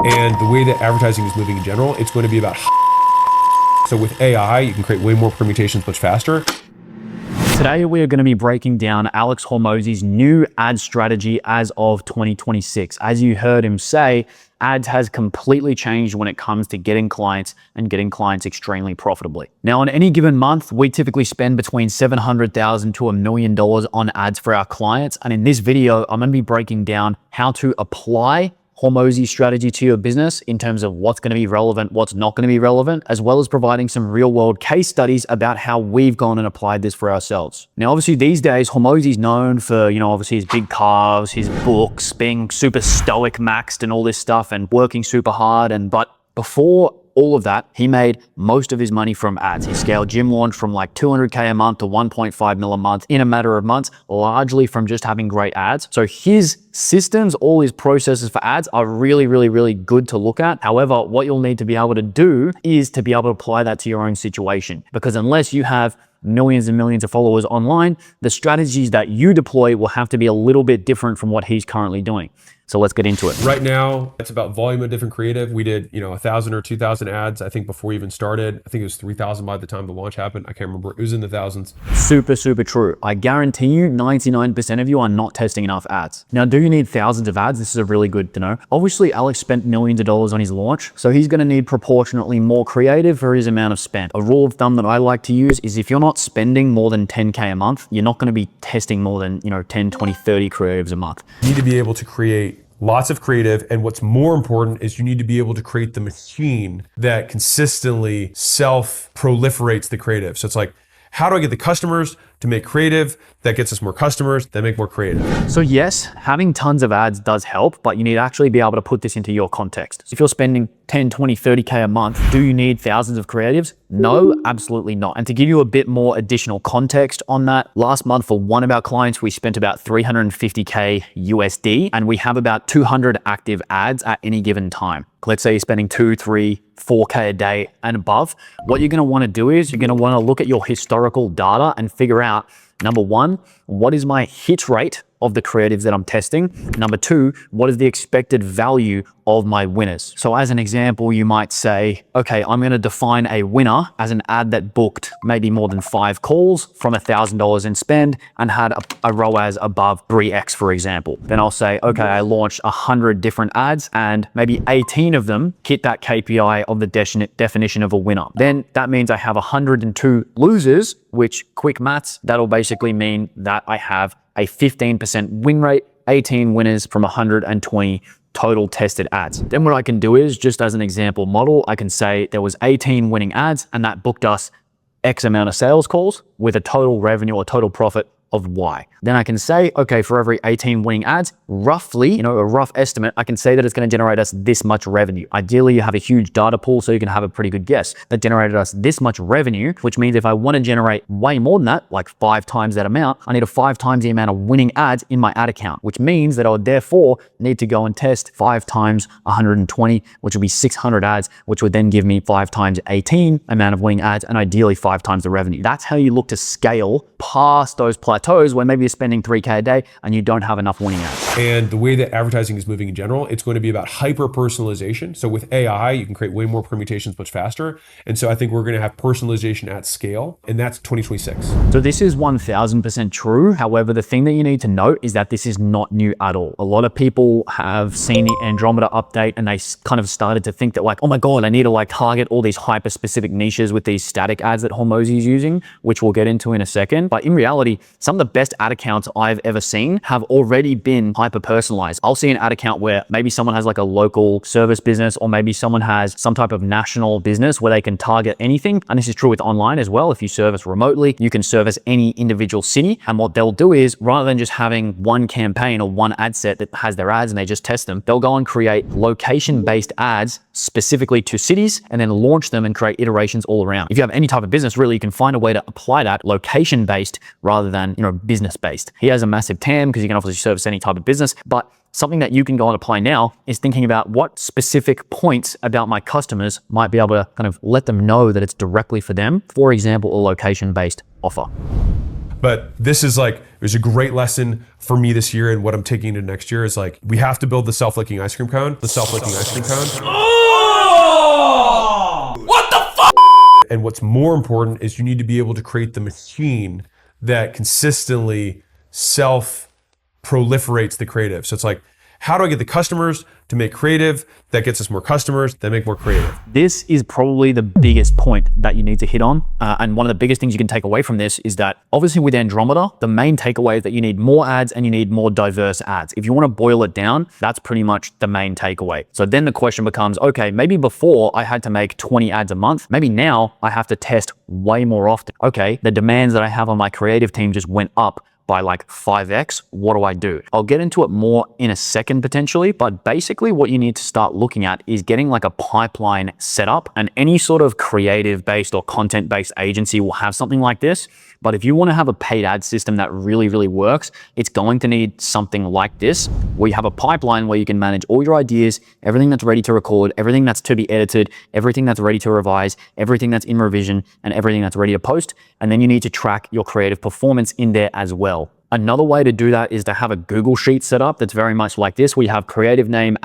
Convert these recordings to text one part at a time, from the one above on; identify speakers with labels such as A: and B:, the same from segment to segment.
A: And the way that advertising is moving in general, it's going to be about so with AI, you can create way more permutations much faster.
B: Today, we are going to be breaking down Alex Hormozi's new ad strategy as of 2026. As you heard him say, ads has completely changed when it comes to getting clients and getting clients extremely profitably. Now, on any given month, we typically spend between $700,000 to $1 million on ads for our clients. And in this video, I'm going to be breaking down how to apply Hormozi strategy to your business in terms of what's going to be relevant, what's not going to be relevant, as well as providing some real world case studies about how we've gone and applied this for ourselves. Now, obviously these days, Hormozi's known for, obviously his big calves, his books, being super stoic maxed and all this stuff and working super hard. But before all of that, he made most of his money from ads. He scaled Gym Launch from like 200K a month to 1.5 mil a month in a matter of months, largely from just having great ads. So his systems, all his processes for ads are really, really, really good to look at. However, what you'll need to be able to do is to be able to apply that to your own situation. Because unless you have millions and millions of followers online, the strategies that you deploy will have to be a little bit different from what he's currently doing. So let's get into it.
A: Right now, it's about volume of different creative. We did, 1,000 or 2,000 ads, I think, before we even started. I think it was 3,000 by the time the launch happened. I can't remember. It was in the thousands.
B: Super, super true. I guarantee you 99% of you are not testing enough ads. Now, do you need thousands of ads? This is a really good to know. Obviously, Alex spent millions of dollars on his launch, so he's going to need proportionately more creative for his amount of spend. A rule of thumb that I like to use is if you're not spending more than 10K a month, you're not going to be testing more than, 10, 20, 30 creatives a month.
A: You need to be able to create lots of creative, and what's more important is you need to be able to create the machine that consistently self-proliferates the creative. So it's like, how do I get the customers to make creative? That gets us more customers that make more creative.
B: So yes, having tons of ads does help, but you need to actually be able to put this into your context. If you're spending 10, 20, 30K a month, do you need thousands of creatives? No, absolutely not. And to give you a bit more additional context on that, last month for one of our clients, we spent about 350K USD, and we have about 200 active ads at any given time. Let's say you're spending 2, 3, 4K a day and above. What you're going to want to do is you're going to want to look at your historical data and figure out, number one, what is my hit rate of the creatives that I'm testing? Number two, what is the expected value of my winners? So as an example, you might say, okay, I'm going to define a winner as an ad that booked maybe more than 5 calls from $1,000 in spend and had a ROAS above 3x, for example. Then I'll say, okay, I launched 100 different ads and maybe 18 of them hit that KPI of the definition of a winner. Then that means I have 102 losers, which quick maths, that'll basically mean that I have a 15% win rate, 18 winners from 120 total tested ads. Then what I can do is, just as an example model, I can say there was 18 winning ads and that booked us X amount of sales calls with a total revenue or total profit of Y. Then I can say, okay, for every 18 winning ads, roughly, a rough estimate, I can say that it's going to generate us this much revenue. Ideally, you have a huge data pool so you can have a pretty good guess. That generated us this much revenue, which means if I want to generate way more than that, like 5 times that amount, I need a 5 times the amount of winning ads in my ad account, which means that I would therefore need to go and test 5 times 120, which would be 600 ads, which would then give me 5 times 18 amount of winning ads and ideally 5 times the revenue. That's how you look to scale past those plateaus where maybe you're spending 3K a day and you don't have enough winning ads.
A: And the way that advertising is moving in general, it's going to be about hyper personalization. So with AI, you can create way more permutations much faster. And so I think we're going to have personalization at scale, and that's 2026.
B: So this is 1000% true. However, the thing that you need to note is that this is not new at all. A lot of people have seen the Andromeda update and they kind of started to think that like, oh my God, I need to target all these hyper specific niches with these static ads that Hormozi is using, which we'll get into in a second. But in reality, some of the best ad accounts I've ever seen have already been hyper personalized. I'll see an ad account where maybe someone has like a local service business, or maybe someone has some type of national business where they can target anything. And this is true with online as well. If you service remotely, you can service any individual city. And what they'll do is, rather than just having one campaign or one ad set that has their ads and they just test them, they'll go and create location-based ads specifically to cities and then launch them and create iterations all around. If you have any type of business, really, you can find a way to apply that location-based rather than, business-based. He has a massive TAM because you can obviously service any type of business, but something that you can go and apply now is thinking about what specific points about my customers might be able to kind of let them know that it's directly for them. For example, a location-based offer.
A: But this is like, it was a great lesson for me this year, and what I'm taking into next year is like, we have to build the self-licking ice cream cone. The self-licking ice cream cone.
C: Oh! What the fuck?
A: And what's more important is you need to be able to create the machine that consistently self-proliferates the creative. So it's like, how do I get the customers to make creative that gets us more customers that make more creative?
B: This is probably the biggest point that you need to hit on. And one of the biggest things you can take away from this is that obviously with Andromeda, the main takeaway is that you need more ads and you need more diverse ads. If you want to boil it down, that's pretty much the main takeaway. So then the question becomes, okay, maybe before I had to make 20 ads a month. Maybe now I have to test way more often. Okay, the demands that I have on my creative team just went up by like 5x, what do I do? I'll get into it more in a second potentially, but basically what you need to start looking at is getting like a pipeline set up, and any sort of creative based or content based agency will have something like this. But if you want to have a paid ad system that really, really works, it's going to need something like this, where you have a pipeline where you can manage all your ideas, everything that's ready to record, everything that's to be edited, everything that's ready to revise, everything that's in revision, and everything that's ready to post. And then you need to track your creative performance in there as well. Another way to do that is to have a Google Sheet set up that's very much like this, where you have creative name,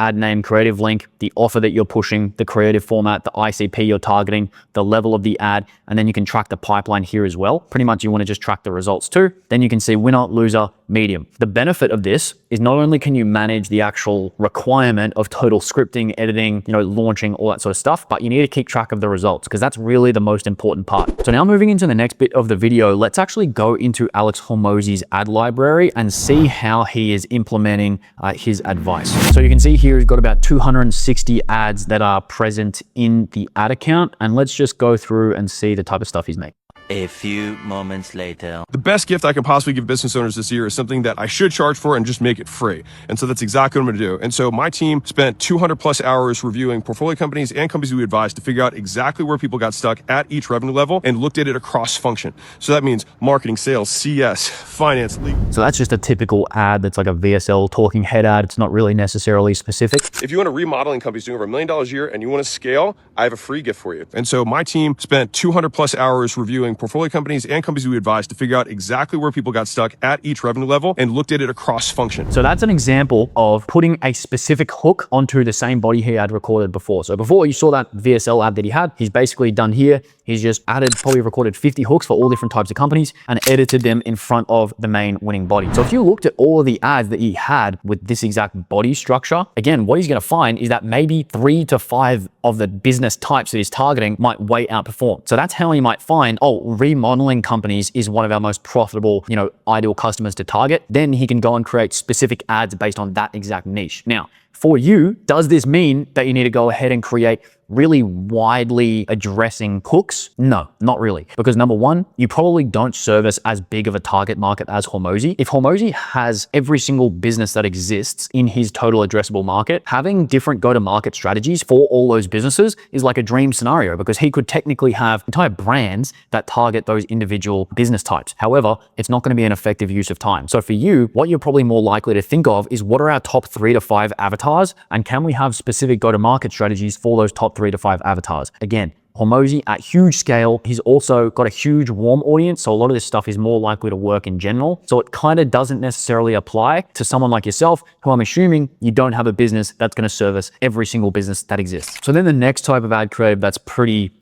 B: creative link, the offer that you're pushing, the creative format, the ICP you're targeting, the level of the ad, and then you can track the pipeline here as well. Pretty much you want to just track the results too. Then you can see winner, loser, medium. The benefit of this is not only can you manage the actual requirement of total scripting, editing, launching, all that sort of stuff, but you need to keep track of the results, because that's really the most important part. So now moving into the next bit of the video, let's actually go into Alex Hormozi's ad library and see how he is implementing his advice. So you can see here he's got about 260 ads that are present in the ad account, and let's just go through and see the type of stuff he's making.
D: A few moments later.
A: The best gift I can possibly give business owners this year is something that I should charge for and just make it free. And so that's exactly what I'm going to do. And so my team spent 200 plus hours reviewing portfolio companies and companies we advised to figure out exactly where people got stuck at each revenue level, and looked at it across function. So that means marketing, sales, CS, finance, legal.
B: So that's just a typical ad that's like a VSL talking head ad. It's not really necessarily specific.
A: If you want a remodeling company doing over $1 million a year and you want to scale, I have a free gift for you. And so my team spent 200 plus hours reviewing portfolio companies and companies we advised to figure out exactly where people got stuck at each revenue level, and looked at it across function.
B: So that's an example of putting a specific hook onto the same body he had recorded before. So before you saw that VSL ad that he had, he's basically done here. He's just probably recorded 50 hooks for all different types of companies and edited them in front of the main winning body. So if you looked at all of the ads that he had with this exact body structure, again, what he's going to find is that maybe 3 to 5 of the business types that he's targeting might way outperform. So that's how he might find, remodeling companies is one of our most profitable, ideal customers to target. Then he can go and create specific ads based on that exact niche. Now, for you, does this mean that you need to go ahead and create really widely addressing hooks? No, not really. Because number one, you probably don't service as big of a target market as Hormozi. If Hormozi has every single business that exists in his total addressable market, having different go-to-market strategies for all those businesses is like a dream scenario, because he could technically have entire brands that target those individual business types. However, it's not going to be an effective use of time. So for you, what you're probably more likely to think of is, what are our top 3 to 5 avatars? And can we have specific go-to-market strategies for those top 3 to 5 avatars? Again, Hormozi at huge scale. He's also got a huge warm audience, so a lot of this stuff is more likely to work in general. So it kind of doesn't necessarily apply to someone like yourself, who I'm assuming you don't have a business that's going to service every single business that exists. So then the next type of ad creative that's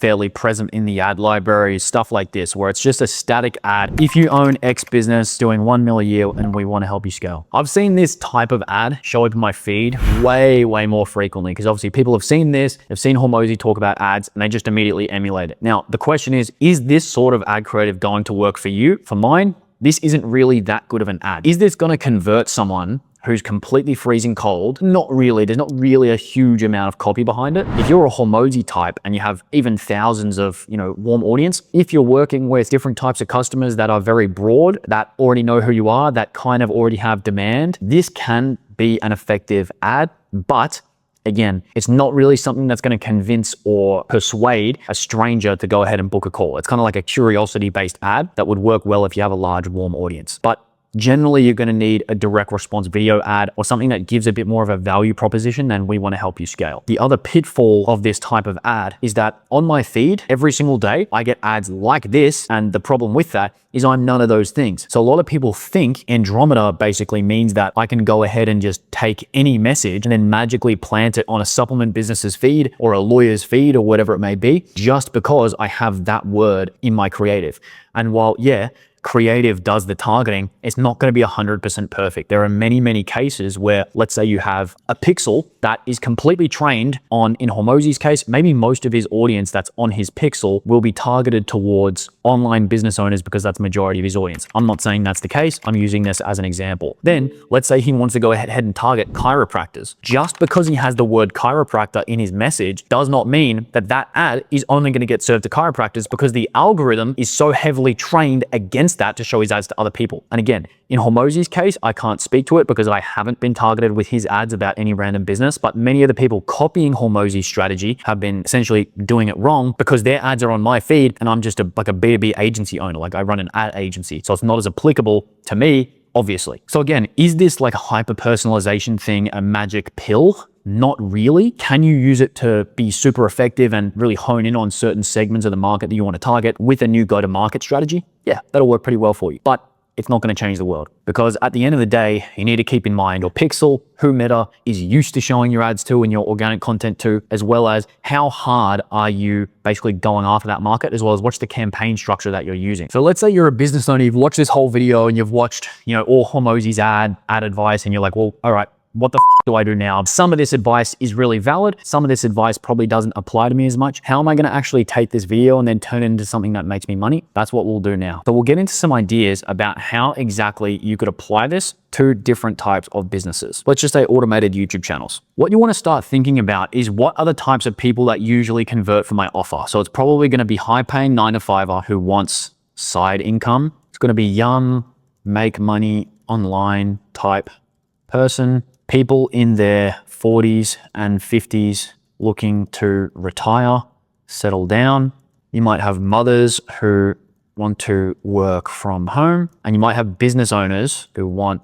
B: fairly present in the ad library is stuff like this, where it's just a static ad. If you own X business doing 1 mil a year and we want to help you scale. I've seen this type of ad show up in my feed way more frequently, because obviously people have seen this, they've seen Hormozi talk about ads, and they just immediately emulate it. Now, the question is this sort of ad creative going to work for you? For mine, this isn't really that good of an ad. Is this going to convert someone who's completely freezing cold? Not really. There's not really a huge amount of copy behind it. If you're a Hormozi type and you have even thousands of, warm audience, if you're working with different types of customers that are very broad, that already know who you are, that kind of already have demand, this can be an effective ad. But again, it's not really something that's going to convince or persuade a stranger to go ahead and book a call. It's kind of like a curiosity-based ad that would work well if you have a large warm audience. But generally you're going to need a direct response video ad or something that gives a bit more of a value proposition, and we want to help you scale. The other pitfall of this type of ad is that on my feed every single day I get ads like this, and the problem with that is I'm none of those things. So a lot of people think Andromeda basically means that I can go ahead and just take any message and then magically plant it on a supplement business's feed or a lawyer's feed or whatever it may be, just because I have that word in my creative. And while, yeah, creative does the targeting, it's not going to be 100% perfect. There are many, many cases where, let's say you have a pixel that is completely trained on, in Hormozi's case, maybe most of his audience that's on his pixel will be targeted towards online business owners because that's the majority of his audience. I'm not saying that's the case. I'm using this as an example. Then let's say he wants to go ahead and target chiropractors. Just because he has the word chiropractor in his message does not mean that that ad is only going to get served to chiropractors, because the algorithm is so heavily trained against that to show his ads to other people. And again, in Hormozi's case, I can't speak to it because I haven't been targeted with his ads about any random business, but many of the people copying Hormozi's strategy have been essentially doing it wrong because their ads are on my feed and I'm just like a B2B agency owner. Like I run an ad agency. So it's not as applicable to me, obviously. So again, is this like a hyper personalization thing, a magic pill? Not really. Can you use it to be super effective and really hone in on certain segments of the market that you want to target with a new go-to-market strategy? Yeah, that'll work pretty well for you. But it's not going to change the world, because at the end of the day, you need to keep in mind your pixel, who Meta is used to showing your ads to and your organic content to, as well as how hard are you basically going after that market, as well as what's the campaign structure that you're using. So let's say you're a business owner, you've watched this whole video and you've watched, all Hormozi's ad advice, and you're like, well, all right, what the do I do now? Some of this advice is really valid. Some of this advice probably doesn't apply to me as much. How am I going to actually take this video and then turn it into something that makes me money? That's what we'll do now. So we'll get into some ideas about how exactly you could apply this to different types of businesses. Let's just say automated YouTube channels. What you want to start thinking about is what are the types of people that usually convert for my offer. So it's probably going to be high-paying 9-to-5er who wants side income. It's going to be young, make money online type person. People in their 40s and 50s looking to retire, settle down. You might have mothers who want to work from home, and you might have business owners who want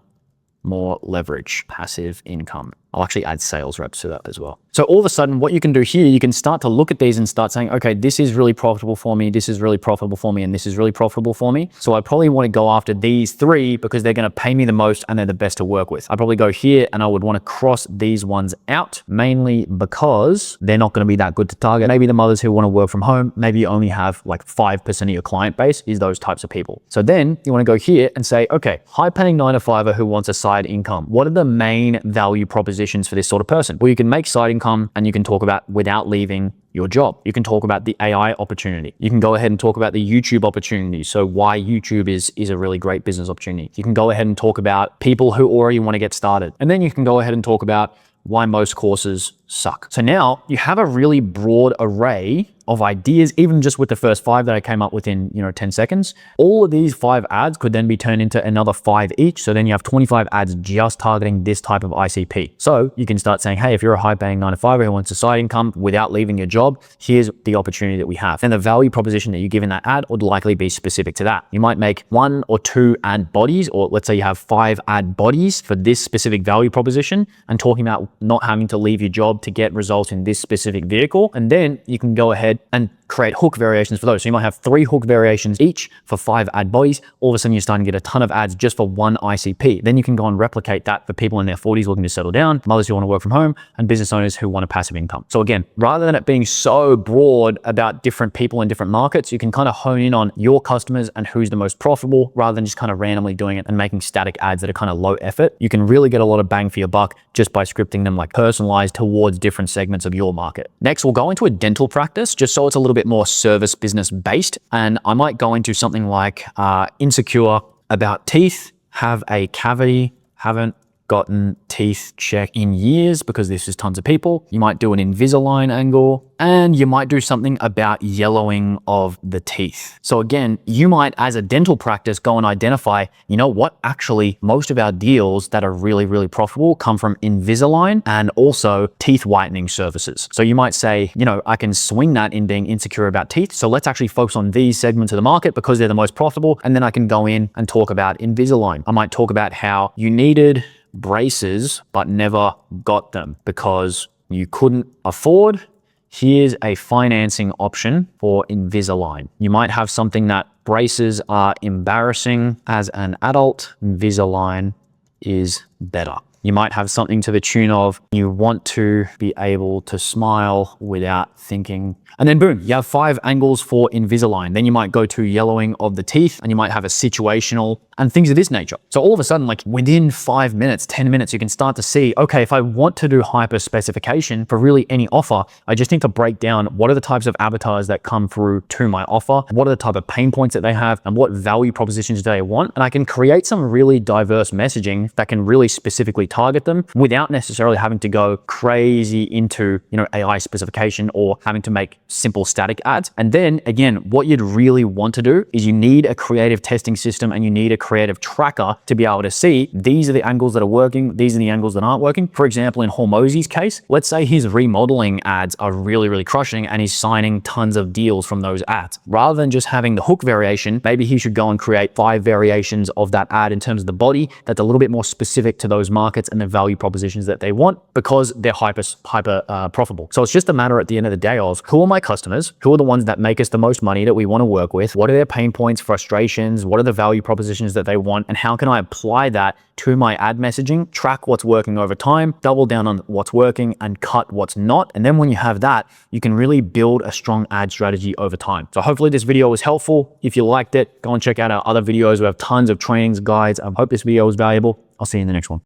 B: more leverage, passive income. I'll actually add sales reps to that as well. So all of a sudden, what you can do here, you can start to look at these and start saying, okay, this is really profitable for me, this is really profitable for me, and this is really profitable for me. So I probably want to go after these three because they're going to pay me the most and they're the best to work with. I'd probably go here and I would want to cross these ones out, mainly because they're not going to be that good to target. Maybe the mothers who want to work from home, maybe you only have like 5% of your client base is those types of people. So then you want to go here and say, okay, high paying 9-to-5er who wants a side income. What are the main value propositions for this sort of person? Well, you can make side income and you can talk about without leaving your job. You can talk about the AI opportunity. You can go ahead and talk about the YouTube opportunity. So why YouTube is a really great business opportunity. You can go ahead and talk about people who already want to get started. And then you can go ahead and talk about why most courses suck. So now you have a really broad array of ideas, even just with the first 5 that I came up with in 10 seconds. All of these 5 ads could then be turned into another 5 each. So then you have 25 ads just targeting this type of ICP. So you can start saying, hey, if you're a high paying 9-to-5er who wants a side income without leaving your job, here's the opportunity that we have. Then the value proposition that you give in that ad would likely be specific to that. You might make 1 or 2 ad bodies, or let's say you have 5 ad bodies for this specific value proposition, and talking about not having to leave your job to get results in this specific vehicle. And then you can go ahead and create hook variations for those. So you might have 3 hook variations each for 5 ad bodies. All of a sudden you're starting to get a ton of ads just for 1 ICP. Then you can go and replicate that for people in their 40s looking to settle down, mothers who want to work from home, and business owners who want a passive income. So again, rather than it being so broad about different people in different markets, you can kind of hone in on your customers and who's the most profitable, rather than just kind of randomly doing it and making static ads that are kind of low effort. You can really get a lot of bang for your buck just by scripting them like personalized towards different segments of your market. Next, we'll go into a dental practice, just so it's a little bit more service business based. And I might go into something like insecure about teeth, have a cavity, haven't gotten teeth check in years because this is tons of people. You might do an Invisalign angle, and you might do something about yellowing of the teeth. So again, you might, as a dental practice, go and identify, you know what, actually most of our deals that are really, really profitable come from Invisalign and also teeth whitening services. So you might say, you know, I can swing that in being insecure about teeth. So let's actually focus on these segments of the market because they're the most profitable. And then I can go in and talk about Invisalign. I might talk about how you needed braces but never got them because you couldn't afford. Here's a financing option for Invisalign. You might have something that braces are embarrassing as an adult. Invisalign is better. You might have something to the tune of you want to be able to smile without thinking. And then boom, you have 5 angles for Invisalign. Then you might go to yellowing of the teeth and you might have a situational and things of this nature. So all of a sudden, like within 5 minutes, 10 minutes, you can start to see, okay, if I want to do hyper specification for really any offer, I just need to break down what are the types of avatars that come through to my offer, what are the type of pain points that they have, and what value propositions do they want. And I can create some really diverse messaging that can really specifically target them without necessarily having to go crazy into, you know, AI specification or having to make simple static ads. And then again, what you'd really want to do is you need a creative testing system and you need a creative tracker to be able to see these are the angles that are working, these are the angles that aren't working. For example, in Hormozi's case, let's say his remodeling ads are really, really crushing and he's signing tons of deals from those ads. Rather than just having the hook variation, maybe he should go and create 5 variations of that ad in terms of the body that's a little bit more specific to those markets and the value propositions that they want because they're hyper profitable. So it's just a matter at the end of the day of who are my customers, who are the ones that make us the most money that we want to work with, what are their pain points, frustrations, what are the value propositions that they want, and how can I apply that to my ad messaging, track what's working over time, double down on what's working and cut what's not. And then when you have that, you can really build a strong ad strategy over time. So hopefully this video was helpful. If you liked it, go and check out our other videos. We have tons of trainings, guides. I hope this video was valuable. I'll see you in the next one.